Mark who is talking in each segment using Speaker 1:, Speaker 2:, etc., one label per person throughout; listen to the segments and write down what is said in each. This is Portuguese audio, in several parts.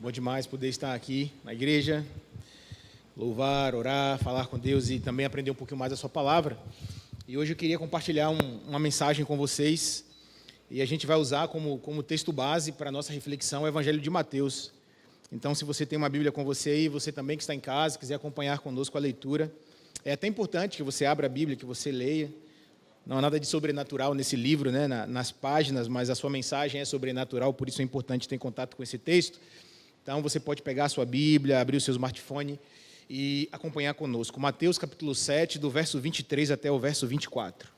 Speaker 1: Bom demais poder estar aqui na igreja, louvar, orar, falar com Deus e também aprender um pouquinho mais da sua palavra. E hoje eu queria compartilhar uma mensagem com vocês e a gente vai usar como texto base para a nossa reflexão o Evangelho de Mateus. Então, se você tem uma Bíblia com você aí, você também que está em casa, quiser acompanhar conosco a leitura, é até importante que você abra a Bíblia, que você leia. Não há nada de sobrenatural nesse livro, né, nas páginas, mas a sua mensagem é sobrenatural, por isso é importante ter contato com esse texto. Então, você pode pegar a sua Bíblia, abrir o seu smartphone e acompanhar conosco. Mateus, capítulo 7, do verso 23 até o verso 24.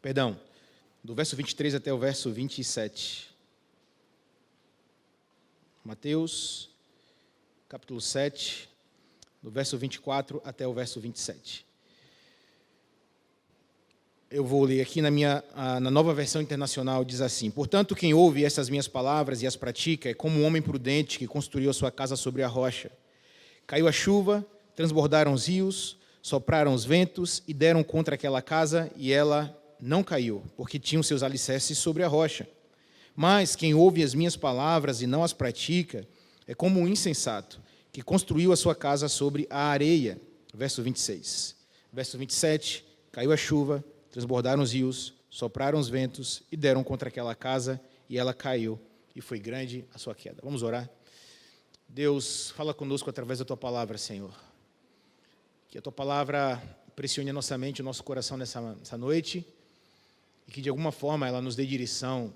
Speaker 1: Perdão, do verso 23 até o verso 27. Mateus, capítulo 7, do verso 24 até o verso 27. Eu vou ler aqui na Nova Versão Internacional, diz assim: Portanto, quem ouve essas minhas palavras e as pratica é como um homem prudente que construiu a sua casa sobre a rocha. Caiu a chuva, transbordaram os rios, sopraram os ventos e deram contra aquela casa, e ela não caiu, porque tinha os seus alicerces sobre a rocha. Mas quem ouve as minhas palavras e não as pratica é como um insensato que construiu a sua casa sobre a areia. Verso 26. Verso 27, caiu a chuva, transbordaram os rios, sopraram os ventos e deram contra aquela casa, e ela caiu, e foi grande a sua queda. Vamos orar? Deus, fala conosco através da Tua palavra, Senhor. Que a Tua palavra pressione a nossa mente, o nosso coração nessa noite, e que de alguma forma ela nos dê direção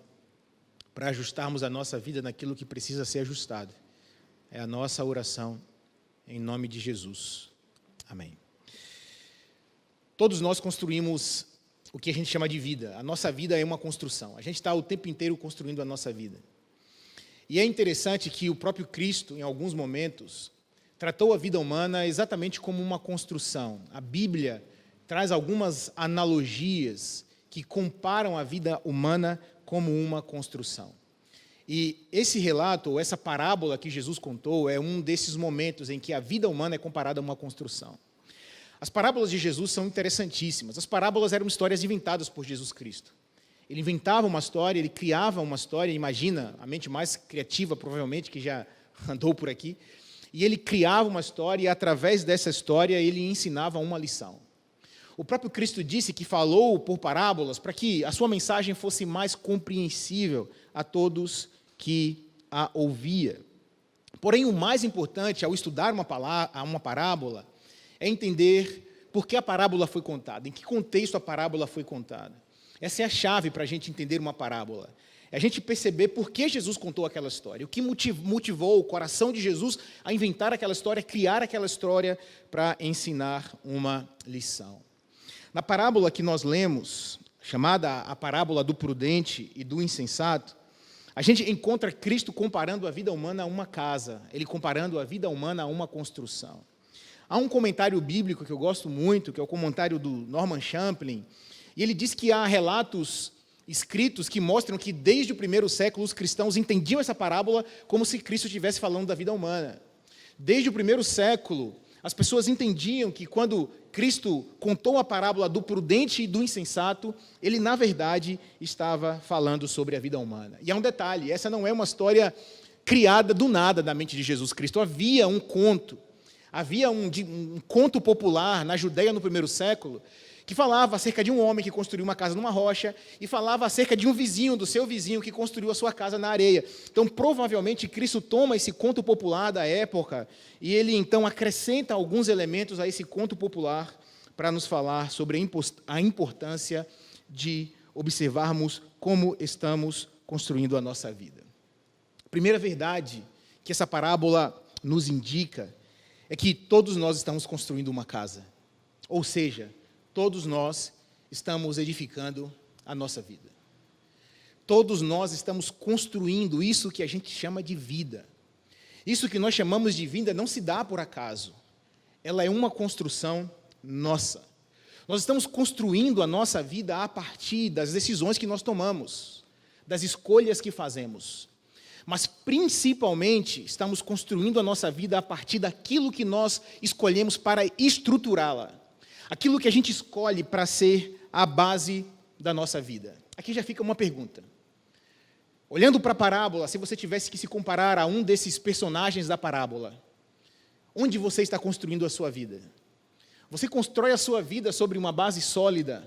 Speaker 1: para ajustarmos a nossa vida naquilo que precisa ser ajustado. É a nossa oração, em nome de Jesus. Amém. Todos nós construímos o que a gente chama de vida. A nossa vida é uma construção. A gente está o tempo inteiro construindo a nossa vida. E é interessante que o próprio Cristo, em alguns momentos, tratou a vida humana exatamente como uma construção. A Bíblia traz algumas analogias que comparam a vida humana como uma construção. E esse relato, ou essa parábola que Jesus contou, é um desses momentos em que a vida humana é comparada a uma construção. As parábolas de Jesus são interessantíssimas. As parábolas eram histórias inventadas por Jesus Cristo. Ele inventava uma história, ele criava uma história, imagina, a mente mais criativa, provavelmente, que já andou por aqui, e ele criava uma história, e através dessa história ele ensinava uma lição. O próprio Cristo disse que falou por parábolas para que a sua mensagem fosse mais compreensível a todos que a ouvia. Porém, o mais importante ao estudar uma parábola é entender por que a parábola foi contada, em que contexto a parábola foi contada. Essa é a chave para a gente entender uma parábola. É a gente perceber por que Jesus contou aquela história, o que motivou o coração de Jesus a inventar aquela história, criar aquela história para ensinar uma lição. Na parábola que nós lemos, chamada a parábola do prudente e do insensato, a gente encontra Cristo comparando a vida humana a uma casa, ele comparando a vida humana a uma construção. Há um comentário bíblico que eu gosto muito, que é o comentário do Norman Champlin, e ele diz que há relatos escritos que mostram que desde o primeiro século os cristãos entendiam essa parábola como se Cristo estivesse falando da vida humana. Desde o primeiro século, as pessoas entendiam que quando Cristo contou a parábola do prudente e do insensato, ele, na verdade, estava falando sobre a vida humana. E há um detalhe, essa não é uma história criada do nada da mente de Jesus Cristo. Havia um conto popular na Judeia no primeiro século que falava acerca de um homem que construiu uma casa numa rocha e falava acerca de um vizinho, do seu vizinho, que construiu a sua casa na areia. Então, provavelmente, Cristo toma esse conto popular da época e ele, então, acrescenta alguns elementos a esse conto popular para nos falar sobre a importância de observarmos como estamos construindo a nossa vida. A primeira verdade que essa parábola nos indica é que todos nós estamos construindo uma casa. Ou seja, todos nós estamos edificando a nossa vida. Todos nós estamos construindo isso que a gente chama de vida. Isso que nós chamamos de vida não se dá por acaso. Ela é uma construção nossa. Nós estamos construindo a nossa vida a partir das decisões que nós tomamos, das escolhas que fazemos. Mas, principalmente, estamos construindo a nossa vida a partir daquilo que nós escolhemos para estruturá-la. Aquilo que a gente escolhe para ser a base da nossa vida. Aqui já fica uma pergunta. Olhando para a parábola, se você tivesse que se comparar a um desses personagens da parábola, onde você está construindo a sua vida? Você constrói a sua vida sobre uma base sólida?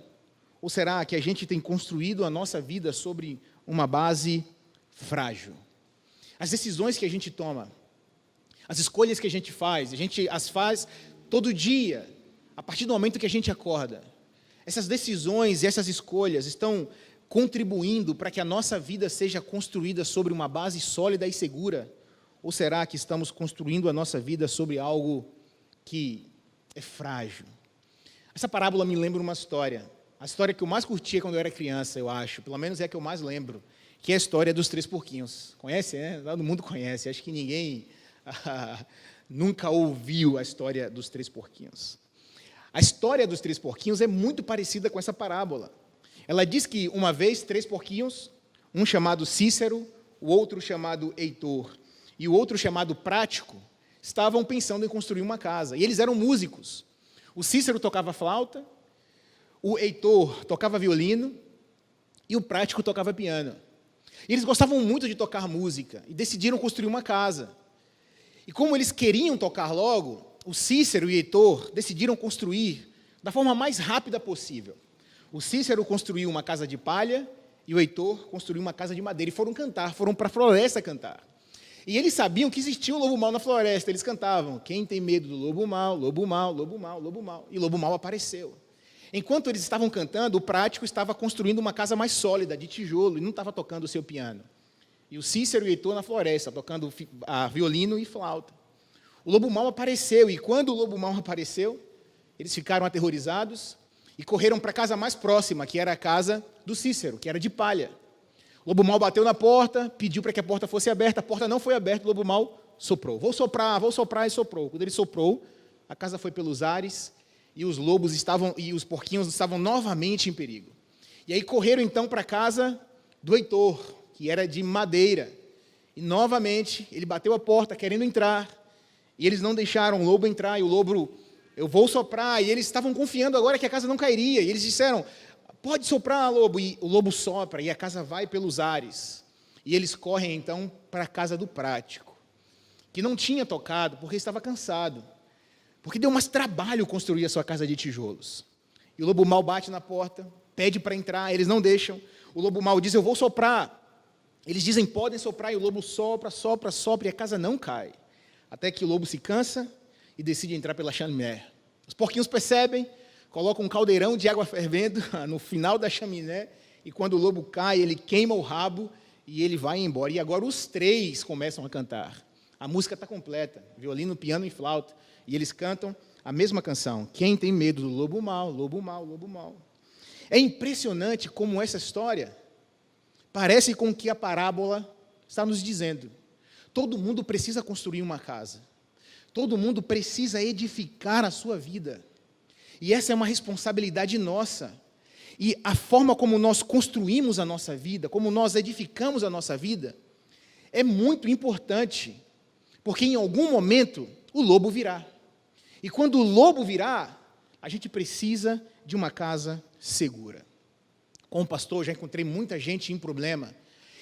Speaker 1: Ou será que a gente tem construído a nossa vida sobre uma base frágil? As decisões que a gente toma, as escolhas que a gente as faz todo dia, a partir do momento que a gente acorda. Essas decisões e essas escolhas estão contribuindo para que a nossa vida seja construída sobre uma base sólida e segura? Ou será que estamos construindo a nossa vida sobre algo que é frágil? Essa parábola me lembra uma história. A história que eu mais curtia quando eu era criança, eu acho. Pelo menos é a que eu mais lembro. Que é a história dos 3 porquinhos. Conhece, né? Todo mundo conhece. Acho que ninguém nunca ouviu a história dos 3 porquinhos. A história dos 3 porquinhos é muito parecida com essa parábola. Ela diz que uma vez 3 porquinhos, um chamado Cícero, o outro chamado Heitor e o outro chamado Prático, estavam pensando em construir uma casa. E eles eram músicos. O Cícero tocava flauta, o Heitor tocava violino e o Prático tocava piano. E eles gostavam muito de tocar música e decidiram construir uma casa. E como eles queriam tocar logo, o Cícero e o Heitor decidiram construir da forma mais rápida possível. O Cícero construiu uma casa de palha e o Heitor construiu uma casa de madeira. E foram cantar, foram para a floresta cantar. E eles sabiam que existia um lobo mau na floresta. Eles cantavam: quem tem medo do lobo mau, lobo mau, lobo mau, lobo mau. E o lobo mau apareceu. Enquanto eles estavam cantando, o Prático estava construindo uma casa mais sólida, de tijolo, e não estava tocando o seu piano. E o Cícero e o Heitor na floresta, tocando violino e flauta. O lobo mau apareceu, e quando o lobo mau apareceu, eles ficaram aterrorizados e correram para a casa mais próxima, que era a casa do Cícero, que era de palha. O lobo mau bateu na porta, pediu para que a porta fosse aberta, a porta não foi aberta, o lobo mau soprou. Vou soprar, e soprou. Quando ele soprou, a casa foi pelos ares, e os porquinhos estavam novamente em perigo. E aí correram então para a casa do Heitor, que era de madeira. E novamente ele bateu a porta querendo entrar, e eles não deixaram o lobo entrar, e o lobo: eu vou soprar, e eles estavam confiando agora que a casa não cairia, e eles disseram: pode soprar, lobo, e o lobo sopra, e a casa vai pelos ares, e eles correm então para a casa do Prático, que não tinha tocado, porque estava cansado, porque deu mais trabalho construir a sua casa de tijolos. E o lobo mau bate na porta, pede para entrar, eles não deixam, o lobo mau diz: eu vou soprar, eles dizem: podem soprar, e o lobo sopra, sopra, sopra, e a casa não cai, até que o lobo se cansa e decide entrar pela chaminé. Os porquinhos percebem, colocam um caldeirão de água fervendo no final da chaminé, e quando o lobo cai, ele queima o rabo e ele vai embora. E agora os 3 começam a cantar. A música está completa, violino, piano e flauta, e eles cantam a mesma canção: quem tem medo do lobo mau, lobo mau, lobo mau. É impressionante como essa história parece com o que a parábola está nos dizendo. Todo mundo precisa construir uma casa. Todo mundo precisa edificar a sua vida. E essa é uma responsabilidade nossa. E a forma como nós construímos a nossa vida, como nós edificamos a nossa vida, é muito importante, porque em algum momento o lobo virá. E quando o lobo virá, a gente precisa de uma casa segura. Como pastor, já encontrei muita gente em problema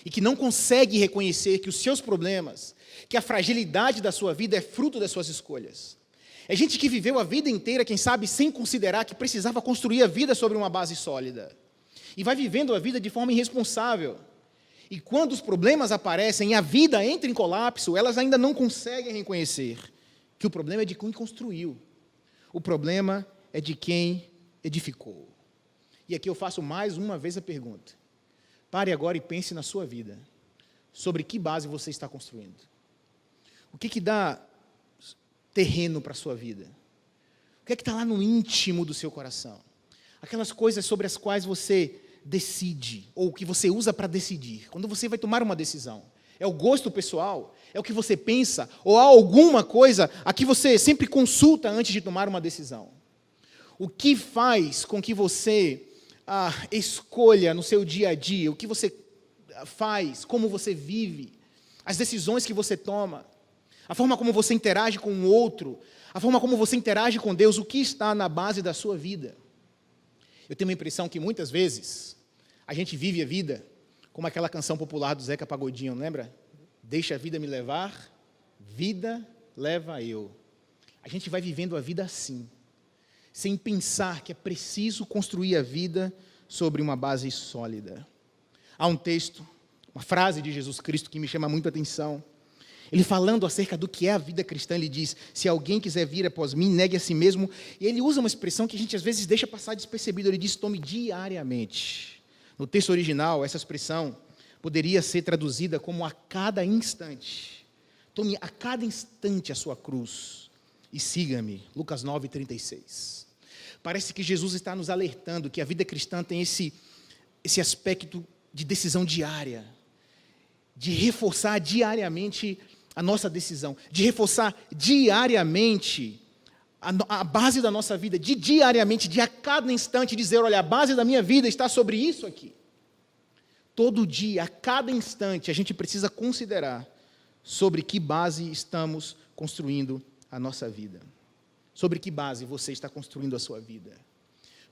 Speaker 1: e que não consegue reconhecer que os seus problemas, que a fragilidade da sua vida é fruto das suas escolhas. É gente que viveu a vida inteira, quem sabe, sem considerar que precisava construir a vida sobre uma base sólida. E vai vivendo a vida de forma irresponsável. E quando os problemas aparecem e a vida entra em colapso, elas ainda não conseguem reconhecer que o problema é de quem construiu. O problema é de quem edificou. E aqui eu faço mais uma vez a pergunta. Pare agora e pense na sua vida. Sobre que base você está construindo? O que dá terreno para a sua vida? O que está lá no íntimo do seu coração? Aquelas coisas sobre as quais você decide, ou que você usa para decidir. Quando você vai tomar uma decisão. É o gosto pessoal? É o que você pensa? Ou há alguma coisa a que você sempre consulta antes de tomar uma decisão? O que faz com que você escolha no seu dia a dia? O que você faz? Como você vive? As decisões que você toma? A forma como você interage com o outro? A forma como você interage com Deus? O que está na base da sua vida? Eu tenho a impressão que muitas vezes a gente vive a vida Como aquela canção popular do Zeca Pagodinho, lembra? Deixa a vida me levar, vida leva eu. A gente vai vivendo a vida assim, sem pensar que é preciso construir a vida sobre uma base sólida. Há um texto, uma frase de Jesus Cristo que me chama muito a atenção. Ele falando acerca do que é a vida cristã, ele diz, se alguém quiser vir após mim, negue a si mesmo. E ele usa uma expressão que a gente às vezes deixa passar despercebido, ele diz, tome diariamente. No texto original, essa expressão poderia ser traduzida como a cada instante. Tome a cada instante a sua cruz e siga-me. Lucas 9:36. Parece que Jesus está nos alertando que a vida cristã tem esse aspecto de decisão diária, de reforçar diariamente a nossa decisão, de reforçar diariamente a base da nossa vida, de diariamente, de a cada instante dizer, olha, a base da minha vida está sobre isso aqui. Todo dia, a cada instante, a gente precisa considerar sobre que base estamos construindo a nossa vida. Sobre que base você está construindo a sua vida.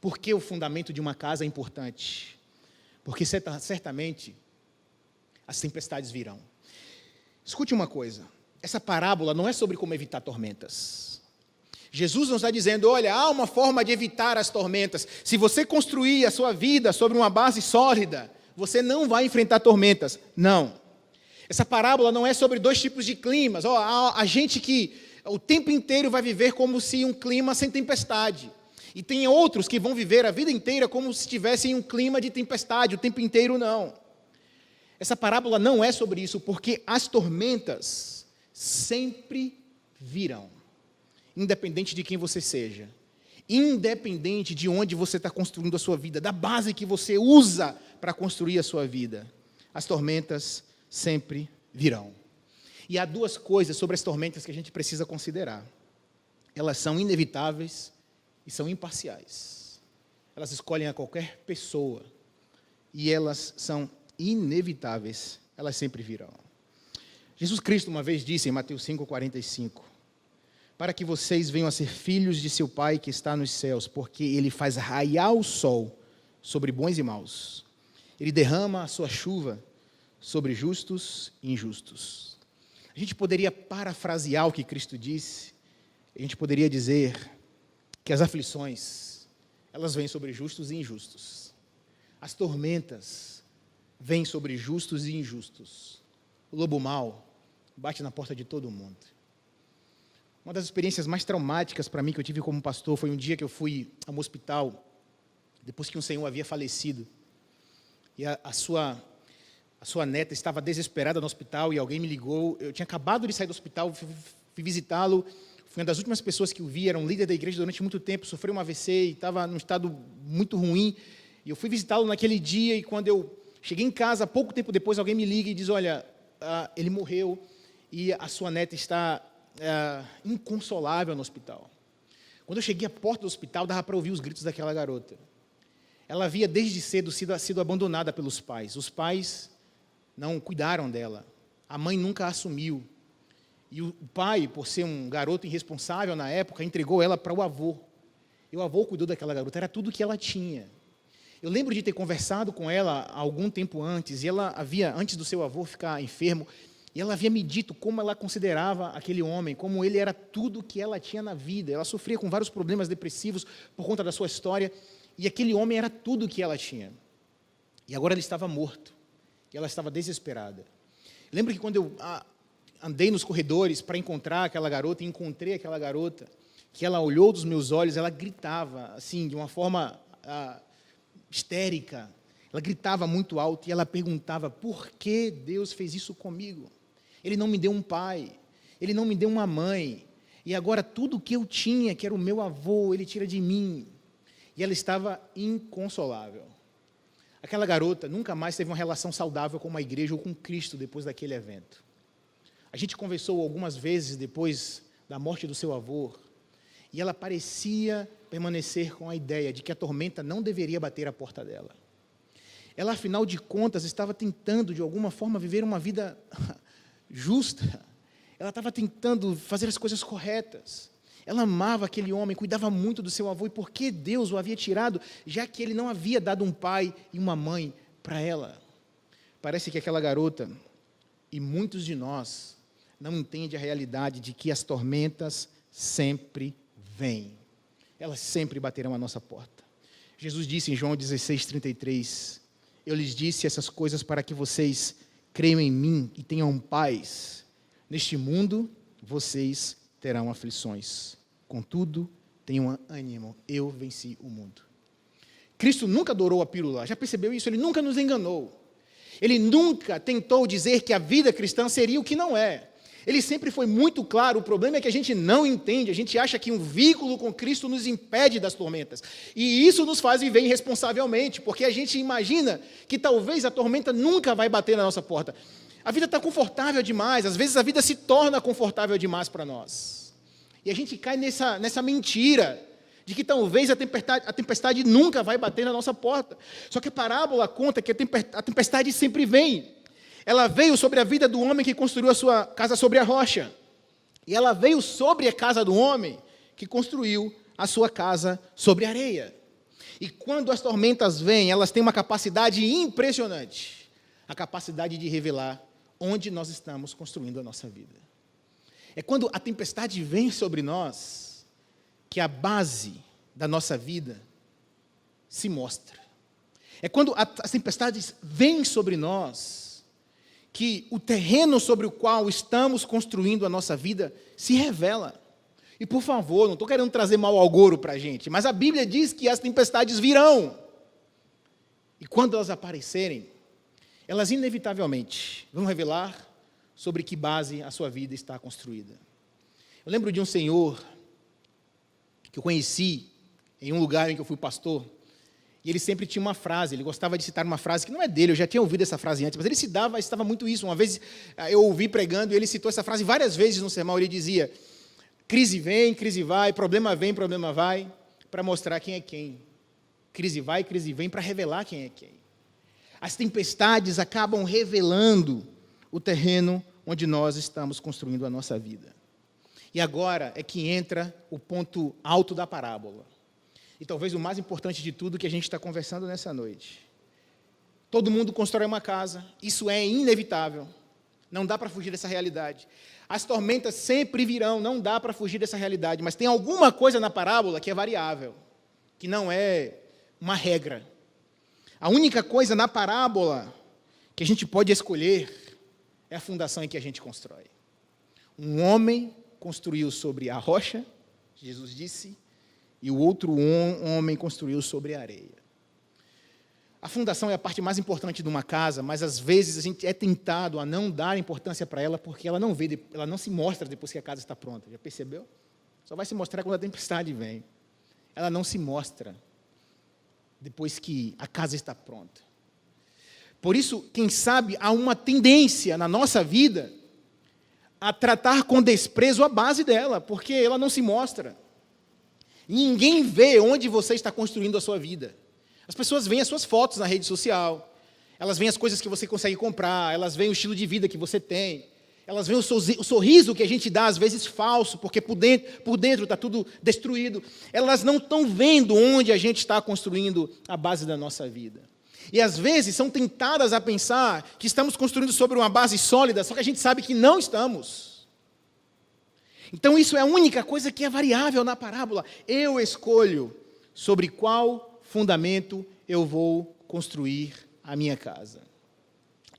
Speaker 1: Por que o fundamento de uma casa é importante? Porque certamente as tempestades virão. Escute uma coisa, essa parábola não é sobre como evitar tormentas. Jesus não está dizendo, olha, há uma forma de evitar as tormentas. Se você construir a sua vida sobre uma base sólida, você não vai enfrentar tormentas. Não. Essa parábola não é sobre dois tipos de climas. Há gente que o tempo inteiro vai viver como se um clima sem tempestade. E tem outros que vão viver a vida inteira como se estivessem em um clima de tempestade, o tempo inteiro não. Essa parábola não é sobre isso, porque as tormentas sempre virão, independente de quem você seja, independente de onde você está construindo a sua vida, da base que você usa para construir a sua vida, as tormentas sempre virão. E há duas coisas sobre as tormentas que a gente precisa considerar. Elas são inevitáveis e são imparciais. Elas escolhem a qualquer pessoa e elas são inevitáveis, elas sempre virão. Jesus Cristo uma vez disse em Mateus 5:45, para que vocês venham a ser filhos de seu Pai que está nos céus, porque Ele faz raiar o sol sobre bons e maus. Ele derrama a sua chuva sobre justos e injustos. A gente poderia parafrasear o que Cristo disse, a gente poderia dizer que as aflições, elas vêm sobre justos e injustos. As tormentas vêm sobre justos e injustos. O lobo mau bate na porta de todo mundo. Uma das experiências mais traumáticas para mim que eu tive como pastor foi um dia que eu fui a um hospital, depois que um senhor havia falecido, e a sua neta estava desesperada no hospital, e alguém me ligou, eu tinha acabado de sair do hospital, fui visitá-lo, fui uma das últimas pessoas que o vi, era um líder da igreja durante muito tempo, sofreu um AVC e estava num estado muito ruim, e eu fui visitá-lo naquele dia, e quando eu cheguei em casa, pouco tempo depois, alguém me liga e diz, olha, ele morreu, e a sua neta está inconsolável no hospital. Quando eu cheguei à porta do hospital, dava para ouvir os gritos daquela garota. Ela havia desde cedo sido abandonada pelos pais. Os pais não cuidaram dela. A mãe nunca a assumiu. E o pai, por ser um garoto irresponsável na época, entregou ela para o avô. E o avô cuidou daquela garota, era tudo que ela tinha. Eu lembro de ter conversado com ela há algum tempo antes, e ela havia, antes do seu avô ficar enfermo, e ela havia me dito como ela considerava aquele homem, como ele era tudo que ela tinha na vida. Ela sofria com vários problemas depressivos por conta da sua história, e aquele homem era tudo que ela tinha. E agora ele estava morto, e ela estava desesperada. Lembro que quando eu andei nos corredores para encontrar aquela garota, e encontrei aquela garota, que ela olhou dos meus olhos, ela gritava, assim, de uma forma histérica. Ela gritava muito alto, e ela perguntava, por que Deus fez isso comigo? Ele não me deu um pai, Ele não me deu uma mãe, e agora tudo que eu tinha, que era o meu avô, Ele tira de mim. E ela estava inconsolável. Aquela garota nunca mais teve uma relação saudável com uma igreja ou com Cristo depois daquele evento. A gente conversou algumas vezes depois da morte do seu avô, e ela parecia permanecer com a ideia de que a tormenta não deveria bater à porta dela. Ela, afinal de contas, estava tentando, de alguma forma, viver uma vida justa. Ela estava tentando fazer as coisas corretas. Ela amava aquele homem, cuidava muito do seu avô. E por que Deus o havia tirado, já que ele não havia dado um pai e uma mãe para ela? Parece que aquela garota, e muitos de nós, não entendem a realidade de que as tormentas sempre vêm. Elas sempre baterão à nossa porta. Jesus disse em João 16:33, eu lhes disse essas coisas para que vocês creiam em mim e tenham paz. Neste mundo, vocês terão aflições. Contudo, tenham ânimo, eu venci o mundo. Cristo nunca dourou a pílula, já percebeu isso? Ele nunca nos enganou. Ele nunca tentou dizer que a vida cristã seria o que não é. Ele sempre foi muito claro, o problema é que a gente não entende, a gente acha que um vínculo com Cristo nos impede das tormentas. E isso nos faz viver irresponsavelmente, porque a gente imagina que talvez a tormenta nunca vai bater na nossa porta. A vida está confortável demais, às vezes a vida se torna confortável demais para nós. E a gente cai nessa mentira de que talvez a tempestade nunca vai bater na nossa porta. Só que a parábola conta que a tempestade sempre vem. Ela veio sobre a vida do homem que construiu a sua casa sobre a rocha. E ela veio sobre a casa do homem que construiu a sua casa sobre a areia. E quando as tormentas vêm, elas têm uma capacidade impressionante. A capacidade de revelar onde nós estamos construindo a nossa vida. É quando a tempestade vem sobre nós que a base da nossa vida se mostra. É quando as tempestades vêm sobre nós que o terreno sobre o qual estamos construindo a nossa vida se revela. E por favor, não estou querendo trazer mau agouro para a gente, mas a Bíblia diz que as tempestades virão. E quando elas aparecerem, elas inevitavelmente vão revelar sobre que base a sua vida está construída. Eu lembro de um senhor que eu conheci em um lugar em que eu fui pastor, e ele sempre tinha uma frase, ele gostava de citar uma frase que não é dele, eu já tinha ouvido essa frase antes, mas ele citava muito isso. Uma vez eu ouvi pregando e ele citou essa frase várias vezes no sermão. Ele dizia, crise vem, crise vai, problema vem, problema vai, para mostrar quem é quem. Crise vai, crise vem, para revelar quem é quem. As tempestades acabam revelando o terreno onde nós estamos construindo a nossa vida. E agora é que entra o ponto alto da parábola. E talvez o mais importante de tudo que a gente está conversando nessa noite. Todo mundo constrói uma casa, isso é inevitável. Não dá para fugir dessa realidade. As tormentas sempre virão, não dá para fugir dessa realidade. Mas tem alguma coisa na parábola que é variável, que não é uma regra. A única coisa na parábola que a gente pode escolher é a fundação em que a gente constrói. Um homem construiu sobre a rocha, Jesus disse, e o outro homem construiu sobre a areia. A fundação é a parte mais importante de uma casa, mas às vezes a gente é tentado a não dar importância para ela, porque ela não se mostra depois que a casa está pronta. Já percebeu? Só vai se mostrar quando a tempestade vem. Ela não se mostra depois que a casa está pronta. Por isso, quem sabe, há uma tendência na nossa vida a tratar com desprezo a base dela, porque ela não se mostra. Ninguém vê onde você está construindo a sua vida. As pessoas veem as suas fotos na rede social, elas veem as coisas que você consegue comprar, elas veem o estilo de vida que você tem, elas veem o sorriso que a gente dá, às vezes falso, porque por dentro está tudo destruído. Elas não estão vendo onde a gente está construindo a base da nossa vida. E às vezes são tentadas a pensar que estamos construindo sobre uma base sólida, só que a gente sabe que não estamos. Então isso é a única coisa que é variável na parábola. Eu escolho sobre qual fundamento eu vou construir a minha casa.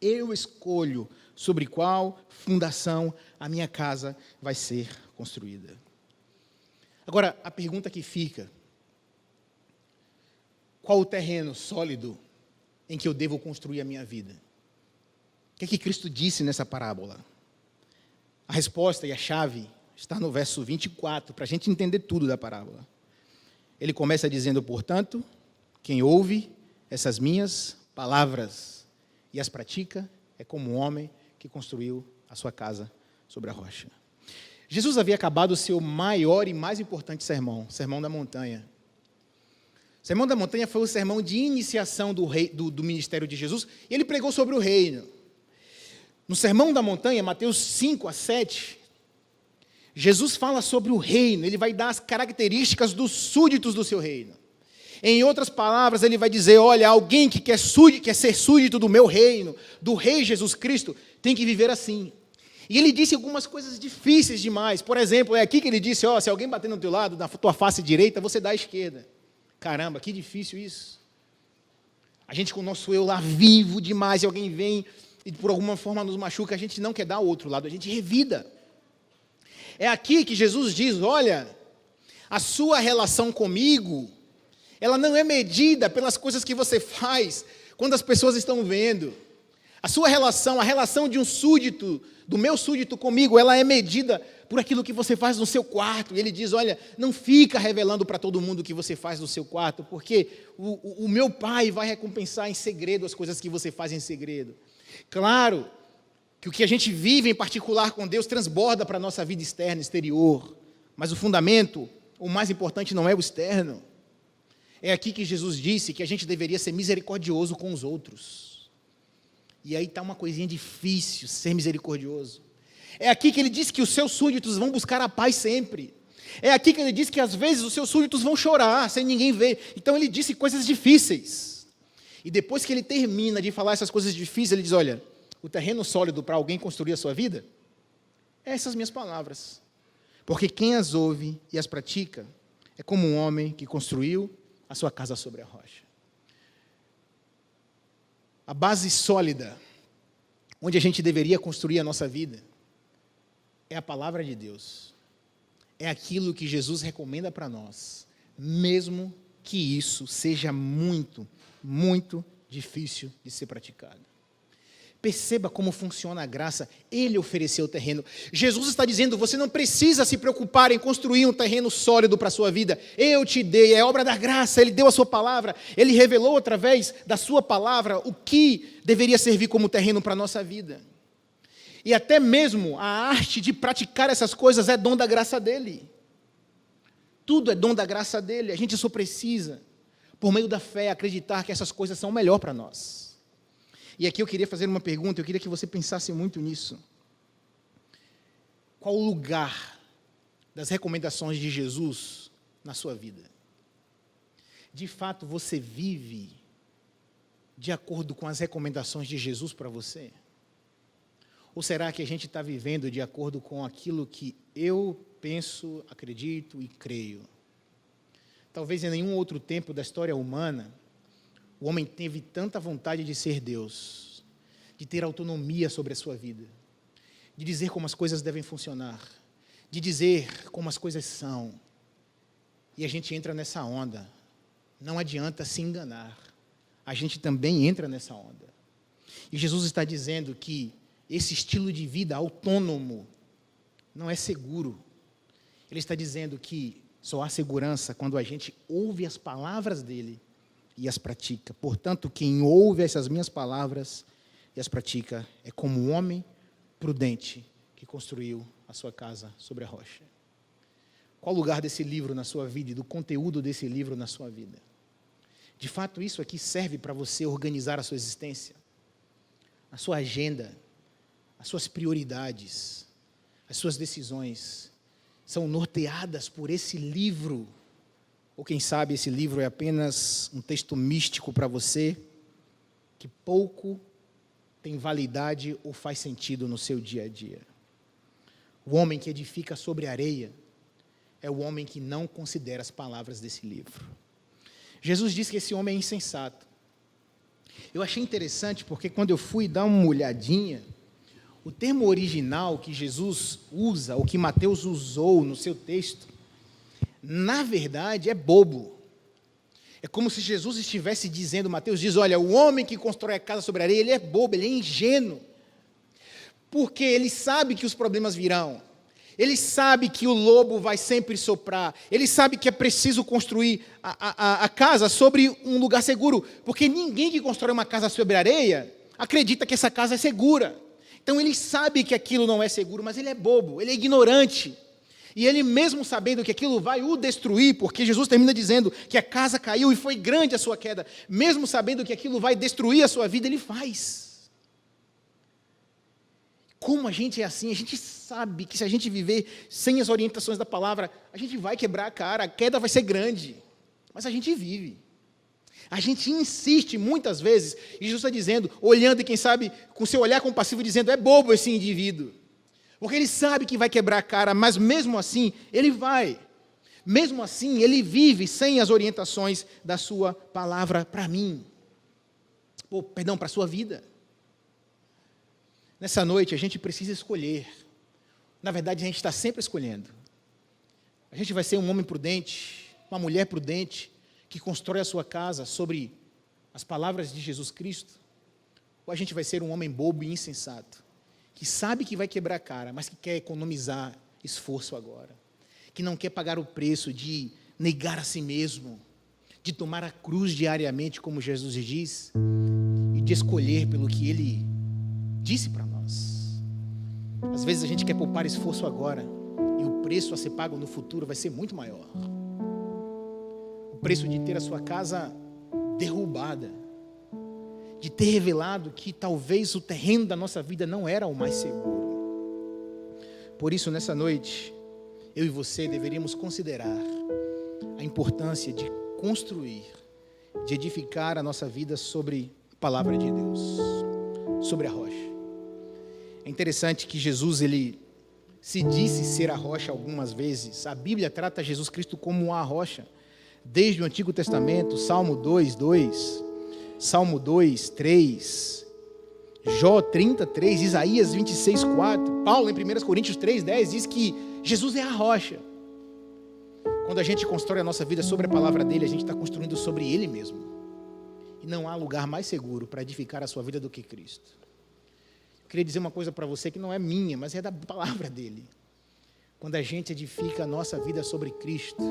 Speaker 1: Eu escolho sobre qual fundação a minha casa vai ser construída. Agora, a pergunta que fica: qual o terreno sólido em que eu devo construir a minha vida? O que é que Cristo disse nessa parábola? A resposta e a chave está no verso 24, para a gente entender tudo da parábola. Ele começa dizendo, portanto, quem ouve essas minhas palavras e as pratica é como um homem que construiu a sua casa sobre a rocha. Jesus havia acabado o seu maior e mais importante sermão, o Sermão da Montanha. O Sermão da Montanha foi o sermão de iniciação do ministério de Jesus, e ele pregou sobre o reino. No Sermão da Montanha, Mateus 5-7, Jesus fala sobre o reino, ele vai dar as características dos súditos do seu reino. Em outras palavras, ele vai dizer, olha, alguém que quer ser súdito do meu reino, do rei Jesus Cristo, tem que viver assim. E ele disse algumas coisas difíceis demais. Por exemplo, é aqui que ele disse, se alguém bater no teu lado, na tua face direita, você dá à esquerda. Caramba, que difícil isso. A gente com o nosso eu lá vivo demais, e alguém vem e por alguma forma nos machuca, a gente não quer dar ao outro lado, a gente revida. É aqui que Jesus diz, olha, a sua relação comigo, ela não é medida pelas coisas que você faz quando as pessoas estão vendo. A sua relação, a relação de um súdito, do meu súdito comigo, ela é medida por aquilo que você faz no seu quarto. E ele diz, olha, não fica revelando para todo mundo o que você faz no seu quarto, porque o meu Pai vai recompensar em segredo as coisas que você faz em segredo. Claro que o que a gente vive em particular com Deus transborda para a nossa vida externa, exterior. Mas o fundamento, o mais importante não é o externo. É aqui que Jesus disse que a gente deveria ser misericordioso com os outros. E aí está uma coisinha difícil, ser misericordioso. É aqui que ele diz que os seus súditos vão buscar a paz sempre. É aqui que ele diz que às vezes os seus súditos vão chorar, sem ninguém ver. Então ele disse coisas difíceis. E depois que ele termina de falar essas coisas difíceis, ele diz, olha, o terreno sólido para alguém construir a sua vida, é essas minhas palavras. Porque quem as ouve e as pratica, é como um homem que construiu a sua casa sobre a rocha. A base sólida, onde a gente deveria construir a nossa vida, é a palavra de Deus. É aquilo que Jesus recomenda para nós, mesmo que isso seja muito, muito difícil de ser praticado. Perceba como funciona a graça. Ele ofereceu o terreno. Jesus está dizendo, você não precisa se preocupar em construir um terreno sólido para a sua vida. Eu te dei, é obra da graça, Ele deu a sua palavra. Ele revelou através da sua palavra o que deveria servir como terreno para a nossa vida. E até mesmo a arte de praticar essas coisas é dom da graça dEle. Tudo é dom da graça dEle. A gente só precisa, por meio da fé, acreditar que essas coisas são melhor para nós. E aqui eu queria fazer uma pergunta, eu queria que você pensasse muito nisso. Qual o lugar das recomendações de Jesus na sua vida? De fato, você vive de acordo com as recomendações de Jesus para você? Ou será que a gente está vivendo de acordo com aquilo que eu penso, acredito e creio? Talvez em nenhum outro tempo da história humana, o homem teve tanta vontade de ser Deus, de ter autonomia sobre a sua vida, de dizer como as coisas devem funcionar, de dizer como as coisas são. E a gente entra nessa onda. Não adianta se enganar. A gente também entra nessa onda. E Jesus está dizendo que esse estilo de vida autônomo não é seguro. Ele está dizendo que só há segurança quando a gente ouve as palavras dele e as pratica. Portanto, quem ouve essas minhas palavras e as pratica é como um homem prudente que construiu a sua casa sobre a rocha. Qual o lugar desse livro na sua vida e do conteúdo desse livro na sua vida? De fato, isso aqui serve para você organizar a sua existência, a sua agenda, as suas prioridades, as suas decisões são norteadas por esse livro. Ou quem sabe esse livro é apenas um texto místico para você, que pouco tem validade ou faz sentido no seu dia a dia. O homem que edifica sobre areia é o homem que não considera as palavras desse livro. Jesus disse que esse homem é insensato. Eu achei interessante porque quando eu fui dar uma olhadinha, o termo original que Jesus usa, ou que Mateus usou no seu texto, na verdade é bobo. É como se Jesus estivesse dizendo, Mateus diz, olha, o homem que constrói a casa sobre a areia, ele é bobo, ele é ingênuo. Porque ele sabe que os problemas virão. Ele sabe que o lobo vai sempre soprar. Ele sabe que é preciso construir a casa sobre um lugar seguro. Porque ninguém que constrói uma casa sobre areia acredita que essa casa é segura. Então ele sabe que aquilo não é seguro, mas ele é bobo, ele é ignorante. E ele mesmo sabendo que aquilo vai o destruir, porque Jesus termina dizendo que a casa caiu e foi grande a sua queda, mesmo sabendo que aquilo vai destruir a sua vida, ele faz. Como a gente é assim, a gente sabe que se a gente viver sem as orientações da palavra, a gente vai quebrar a cara, a queda vai ser grande, mas a gente vive. A gente insiste muitas vezes, e Jesus está dizendo, olhando e quem sabe, com seu olhar compassivo, dizendo, é bobo esse indivíduo. Porque ele sabe que vai quebrar a cara, mas mesmo assim, ele vai. Mesmo assim, ele vive sem as orientações da sua palavra para mim. Para a sua vida. Nessa noite, a gente precisa escolher. Na verdade, a gente está sempre escolhendo. A gente vai ser um homem prudente, uma mulher prudente, que constrói a sua casa sobre as palavras de Jesus Cristo, ou a gente vai ser um homem bobo e insensato, que sabe que vai quebrar a cara, mas que quer economizar esforço agora, que não quer pagar o preço de negar a si mesmo, de tomar a cruz diariamente, como Jesus diz, e de escolher pelo que Ele disse para nós. Às vezes a gente quer poupar esforço agora, e o preço a ser pago no futuro vai ser muito maior. O preço de ter a sua casa derrubada, de ter revelado que talvez o terreno da nossa vida não era o mais seguro. Por isso, nessa noite, eu e você deveríamos considerar a importância de construir, de edificar a nossa vida sobre a palavra de Deus, sobre a rocha. É interessante que Jesus, ele se disse ser a rocha algumas vezes. A Bíblia trata Jesus Cristo como a rocha. Desde o Antigo Testamento, Salmo 2, 2, Salmo 2, 3, Jó 33, Isaías 26, 4, Paulo em 1 Coríntios 3, 10 diz que Jesus é a rocha. Quando a gente constrói a nossa vida sobre a palavra dele, a gente está construindo sobre ele mesmo. E não há lugar mais seguro para edificar a sua vida do que Cristo. Eu queria dizer uma coisa para você que não é minha, mas é da palavra dele. Quando a gente edifica a nossa vida sobre Cristo,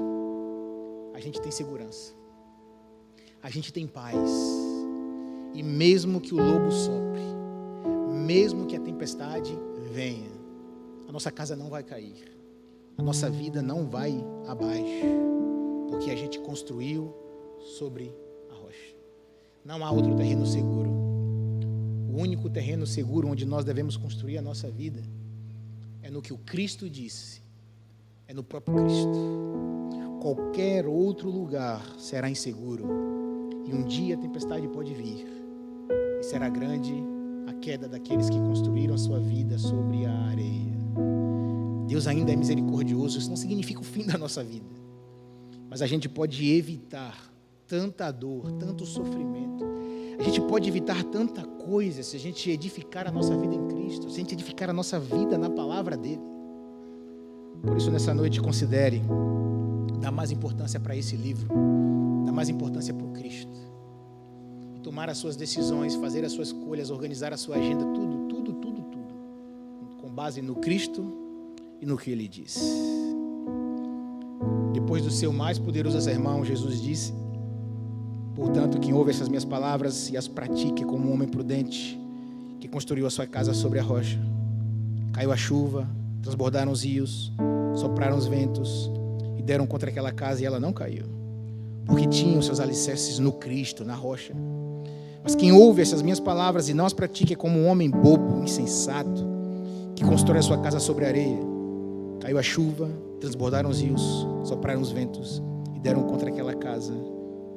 Speaker 1: a gente tem segurança, a gente tem paz, e mesmo que o lobo sopre, mesmo que a tempestade venha, a nossa casa não vai cair, a nossa vida não vai abaixo, porque a gente construiu sobre a rocha. Não há outro terreno seguro. O único terreno seguro onde nós devemos construir a nossa vida é no que o Cristo disse, é no próprio Cristo. Qualquer outro lugar será inseguro, e um dia a tempestade pode vir, e será grande a queda daqueles que construíram a sua vida sobre a areia. Deus ainda é misericordioso, isso não significa o fim da nossa vida, mas a gente pode evitar tanta dor, tanto sofrimento, a gente pode evitar tanta coisa se a gente edificar a nossa vida em Cristo, se a gente edificar a nossa vida na palavra dele. Por isso, nessa noite, considere dar mais importância para esse livro, dar mais importância para o Cristo, e tomar as suas decisões, fazer as suas escolhas, organizar a sua agenda, tudo, com base no Cristo e no que Ele disse. Depois do seu mais poderoso sermão, Jesus disse: portanto, quem ouve essas minhas palavras e as pratique como um homem prudente, que construiu a sua casa sobre a rocha. Caiu a chuva, transbordaram os rios, sopraram os ventos, e deram contra aquela casa, e ela não caiu, porque tinha os seus alicerces no Cristo, na rocha. Mas quem ouve essas minhas palavras e não as pratica é como um homem bobo, insensato, que constrói a sua casa sobre a areia. Caiu a chuva, transbordaram os rios, sopraram os ventos, e deram contra aquela casa,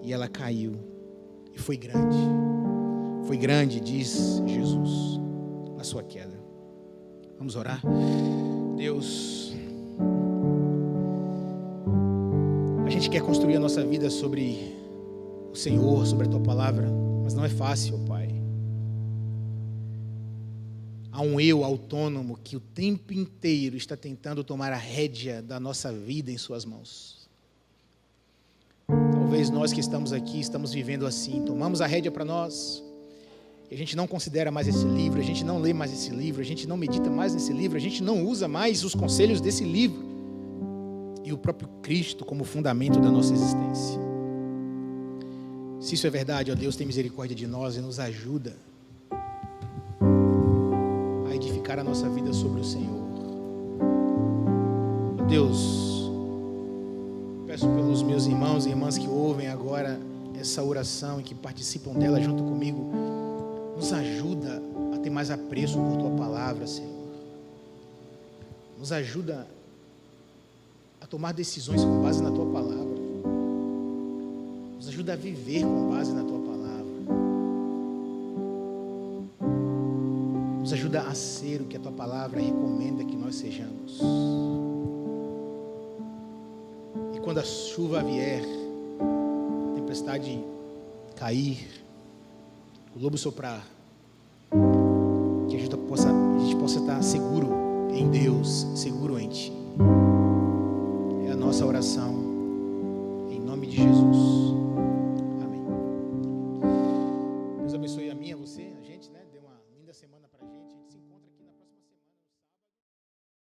Speaker 1: e ela caiu, e foi grande, diz Jesus, a sua queda. Vamos orar? Deus, a gente quer construir a nossa vida sobre o Senhor, sobre a Tua Palavra, mas não é fácil, Pai. Há um eu autônomo que o tempo inteiro está tentando tomar a rédea da nossa vida em suas mãos. Talvez nós que estamos aqui, estamos vivendo assim, tomamos a rédea para nós, e a gente não considera mais esse livro, a gente não lê mais esse livro, a gente não medita mais nesse livro, a gente não usa mais os conselhos desse livro, e o próprio Cristo como fundamento da nossa existência. Se isso é verdade, ó Deus, tem misericórdia de nós e nos ajuda a edificar a nossa vida sobre o Senhor. Ó Deus, peço pelos meus irmãos e irmãs que ouvem agora essa oração e que participam dela junto comigo, nos ajuda a ter mais apreço por Tua Palavra, Senhor. Nos ajuda a tomar decisões com base na Tua Palavra. Nos ajuda a viver com base na tua palavra. Nos ajuda a ser o que a tua palavra recomenda que nós sejamos. E quando a chuva vier, a tempestade cair, o lobo soprar, que a gente possa estar seguro em Deus, seguro em Ti. É a nossa oração.